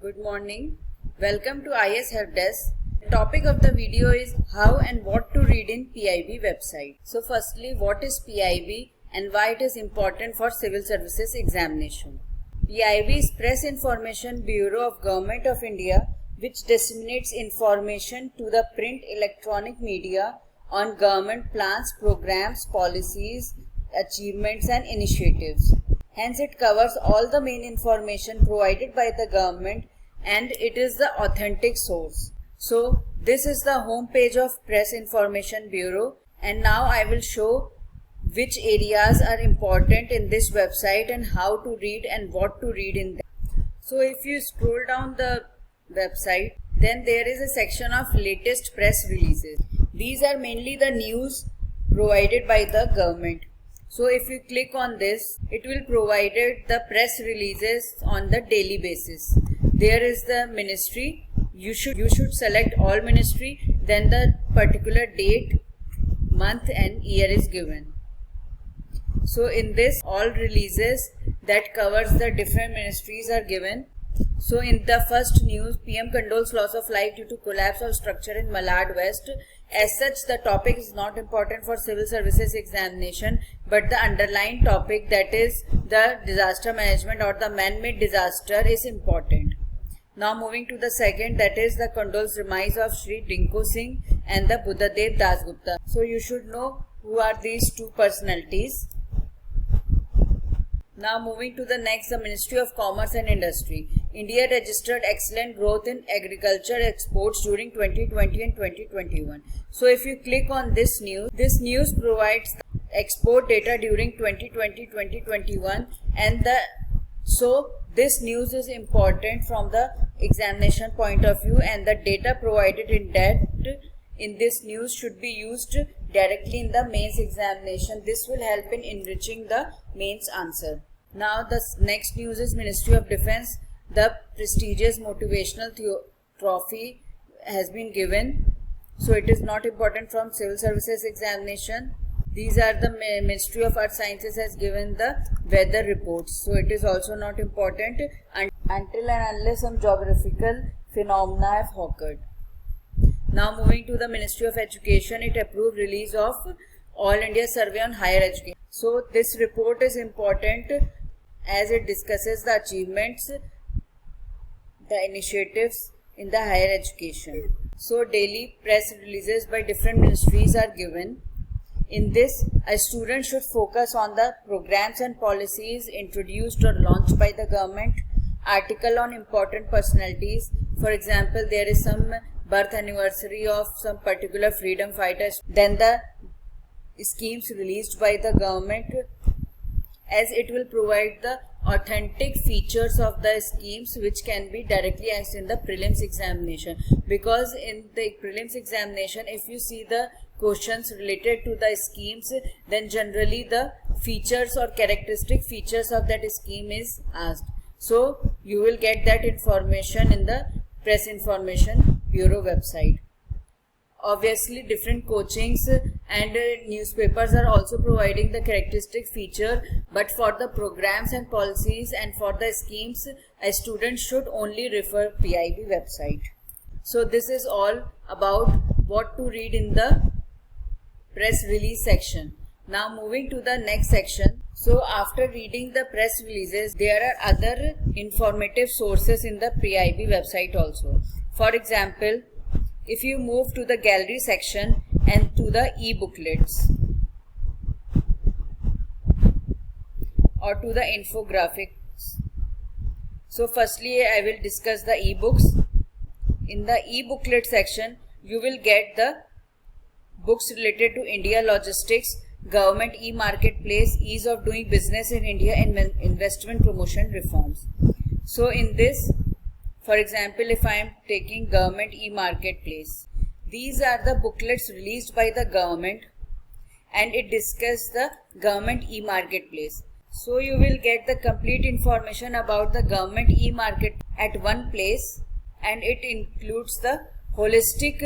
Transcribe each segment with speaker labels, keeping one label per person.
Speaker 1: Good morning. Welcome to IS Help Desk. The topic of the video is how and what to read in PIB website. So firstly, what is PIB and why it is important for civil services examination? PIB is Press Information Bureau of Government of India, which disseminates information to the print electronic media on government plans, programs, policies, achievements and initiatives. Hence, it covers all the main information provided by the government and it is the authentic source. So, this is the home page of Press Information Bureau, and now I will show which areas are important in this website and how to read and what to read in them. So, if you scroll down the website, then there is a section of latest press releases. These are mainly the news provided by the government. So if you click on this, it will provide the press releases on the daily basis. There is the ministry. You should select all ministry, then the particular date, month and year is given. So in this, all releases that covers the different ministries are given. So in the first news, PM condoles loss of life due to collapse of structure in Malad West. As such, the topic is not important for civil services examination, but the underlying topic, that is the disaster management or the man-made disaster, is important. Now moving to the second, that is the condoles demise of Shri Dinko Singh and the Buddhadev Dasgupta. So you should know who are these two personalities. Now moving to the next, the Ministry of Commerce and Industry. India registered excellent growth in agriculture exports during 2020 and 2021. So if you click on this news provides export data during 2020-2021 and so this news is important from the examination point of view, and the data provided in this news should be used directly in the mains examination. This will help in enriching the mains answer. Now the next news is Ministry of Defence. The prestigious motivational trophy has been given, so it is not important from civil services examination. These are the Ministry of Earth Sciences has given the weather reports, so it is also not important until and unless some geographical phenomena have occurred. Now moving to the Ministry of Education, it approved release of All India Survey on Higher Education. So this report is important as it discusses the achievements, the initiatives in the higher education. So daily press releases by different ministries are given. In this, a student should focus on the programs and policies introduced or launched by the government, article on important personalities. For example, there is some birth anniversary of some particular freedom fighters, then the schemes released by the government, as it will provide the authentic features of the schemes which can be directly asked in the prelims examination. Because in the prelims examination, if you see the questions related to the schemes, then generally the features or characteristic features of that scheme is asked. So you will get that information in the Press Information Bureau website. Obviously, different coachings and newspapers are also providing the characteristic feature, but for the programs and policies and for the schemes, a student should only refer PIB website. So this is all about what to read in the press release section. Now moving to the next section. So after reading the press releases, there are other informative sources in the PIB website also. For example, if you move to the gallery section and to the e-booklets or to the infographics. So firstly, I will discuss the e-books. In the e-booklet section, you will get the books related to India logistics, government e-marketplace, ease of doing business in India and investment promotion reforms. So in this, for example, if I am taking government e-marketplace, these are the booklets released by the government and it discusses the government e-marketplace. So you will get the complete information about the government e-market at one place, and it includes the holistic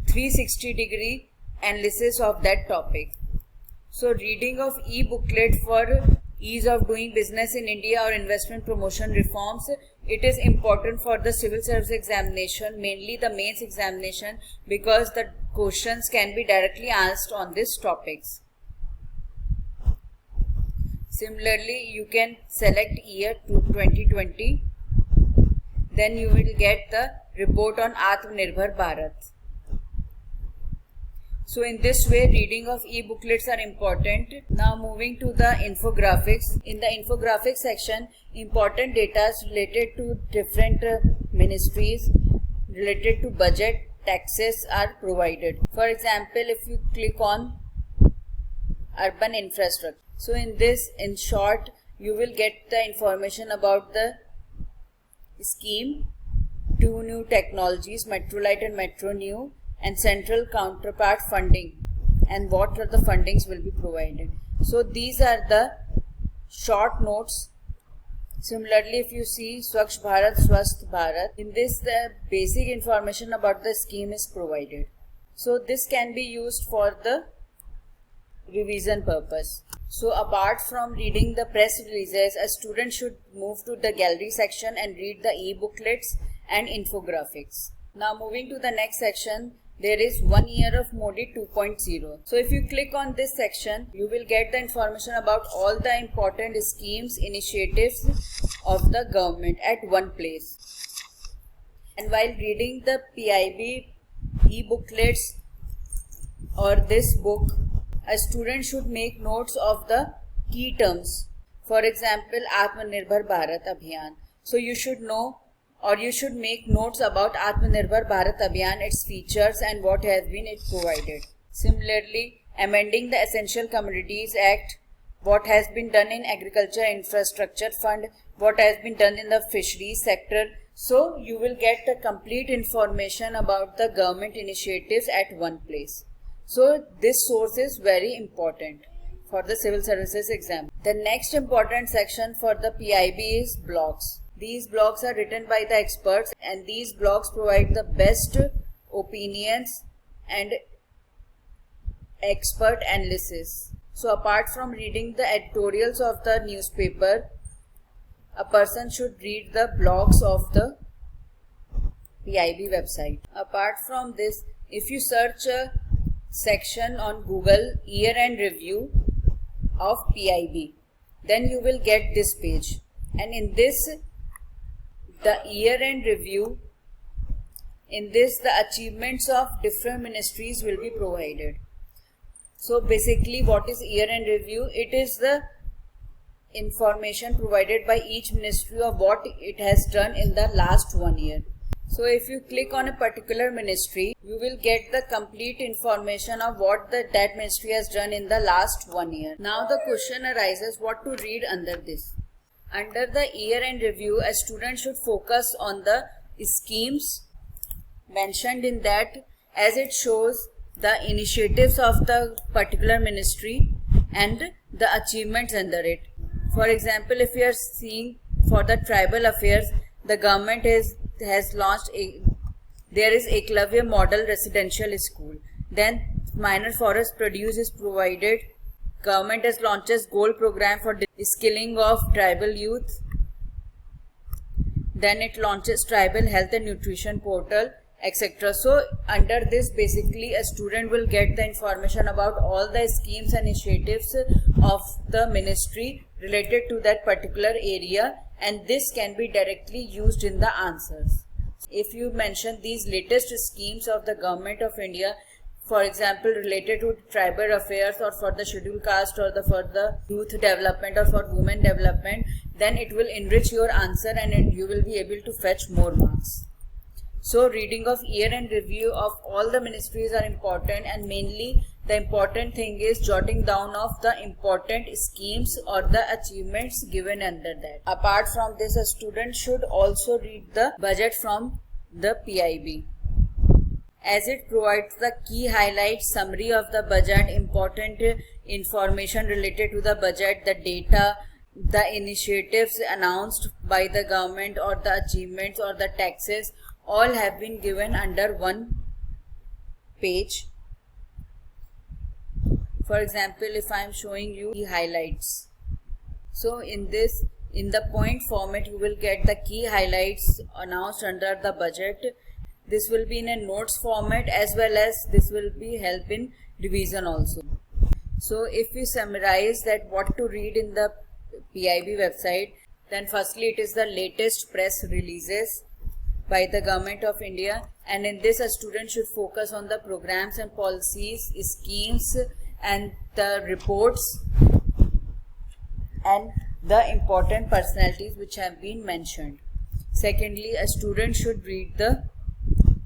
Speaker 1: 360-degree analysis of that topic. So reading of e-booklet for ease of doing business in India or investment promotion reforms. It is important for the civil service examination, mainly the mains examination, because the questions can be directly asked on these topics. Similarly, you can select year 2020. Then you will get the report on Atmanirbhar Bharat. So in this way, reading of e-booklets are important. Now moving to the infographics. In the infographics section, important data related to different ministries, related to budget, taxes are provided. For example, if you click on urban infrastructure. So in this, in short, you will get the information about the scheme, 2 new technologies, Metrolite and Metro New, and central counterpart funding, and what are the fundings will be provided. So these are the short notes. Similarly, if you see Swachh Bharat, Swasth Bharat, in this the basic information about the scheme is provided. So this can be used for the revision purpose. So apart from reading the press releases, a student should move to the gallery section and read the e-booklets and infographics. Now moving to the next section, there is 1 year of Modi 2.0. So if you click on this section, you will get the information about all the important schemes, initiatives of the government at one place. And while reading the PIB e-booklets or this book, a student should make notes of the key terms. For example, Atmanirbhar Bharat Abhiyan. So you should know, or you should make notes about Atmanirbhar Bharat Abhiyan, its features and what has been it provided. Similarly, amending the Essential Commodities Act, what has been done in Agriculture Infrastructure Fund, what has been done in the fisheries sector. So you will get the complete information about the government initiatives at one place. So this source is very important for the civil services exam. The next important section for the PIB is blogs. These blogs are written by the experts, and these blogs provide the best opinions and expert analysis. So apart from reading the editorials of the newspaper, a person should read the blogs of the PIB website. Apart from this, if you search a section on Google year-end review of PIB, then you will get this page, and in this the year-end review, in this the achievements of different ministries will be provided. So basically, what is year-end review? It is the information provided by each ministry of what it has done in the last 1 year. So if you click on a particular ministry, you will get the complete information of what that ministry has done in the last 1 year. Now the question arises, what to read under this? Under the year-end review, a student should focus on the schemes mentioned in that, as it shows the initiatives of the particular ministry and the achievements under it. For example, if you are seeing for the tribal affairs, the government has launched there is Eklavya Model Residential School. Then minor forest produce is provided. Government has launches gold program for skilling of tribal youth. Then it launches tribal health and nutrition portal, etc. So under this, basically a student will get the information about all the schemes and initiatives of the ministry related to that particular area, and this can be directly used in the answers. If you mention these latest schemes of the government of India, for example related to tribal affairs or for the scheduled caste or for the youth development or for women development, then it will enrich your answer and you will be able to fetch more marks. So reading of year-end review of all the ministries are important, and mainly the important thing is jotting down of the important schemes or the achievements given under that. Apart from this, a student should also read the budget from the PIB, as it provides the key highlights, summary of the budget, important information related to the budget, the data, the initiatives announced by the government or the achievements or the taxes, all have been given under one page. For example, if I am showing you the highlights, So in the point format, you will get the key highlights announced under the budget. This will be in a notes format, as well as this will be help in revision also. So if we summarize that what to read in the PIB website, then firstly it is the latest press releases by the Government of India, and in this a student should focus on the programs and policies, schemes and the reports and the important personalities which have been mentioned. Secondly, a student should read the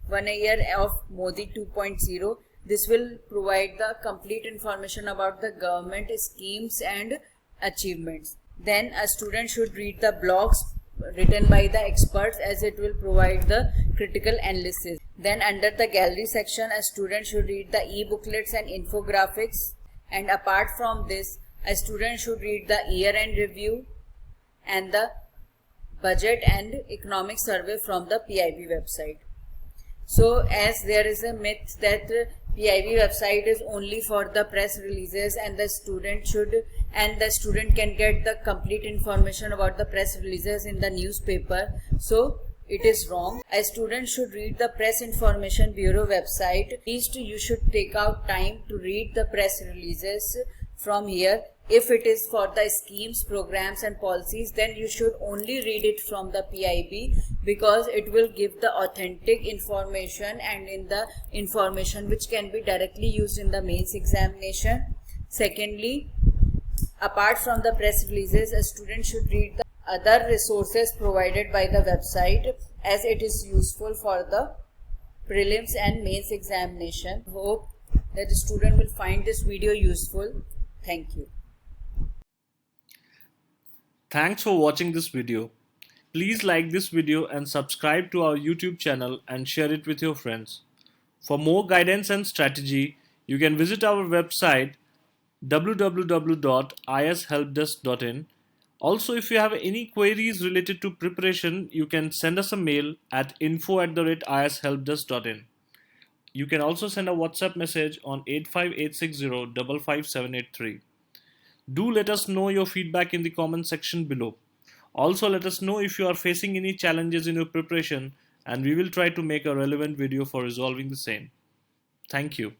Speaker 1: 1 year of Modi 2.0. This will provide the complete information about the government schemes and achievements. Then a student should read the blogs written by the experts, as it will provide the critical analysis. Then under the gallery section, a student should read the e-booklets and infographics. And apart from this, a student should read the year-end review and the budget and economic survey from the PIB website. So as there is a myth that PIB website is only for the press releases and the student can get the complete information about the press releases in the newspaper. So it is wrong. A student should read the Press Information Bureau website. At least you should take out time to read the press releases from here. If it is for the schemes, programs and policies, then you should only read it from the PIB, because it will give the authentic information and in the information which can be directly used in the mains examination. Secondly, apart from the press releases, a student should read the other resources provided by the website, as it is useful for the prelims and mains examination. Hope that the student will find this video useful. Thank you.
Speaker 2: Thanks for watching this video. Please like this video and subscribe to our YouTube channel and share it with your friends. For more guidance and strategy, you can visit our website www.ishelpdesk.in. Also, if you have any queries related to preparation, you can send us a mail at info@ishelpdesk.in. You can also send a WhatsApp message on 85860 55783. Do let us know your feedback in the comment section below. Also, let us know if you are facing any challenges in your preparation, and we will try to make a relevant video for resolving the same. Thank you.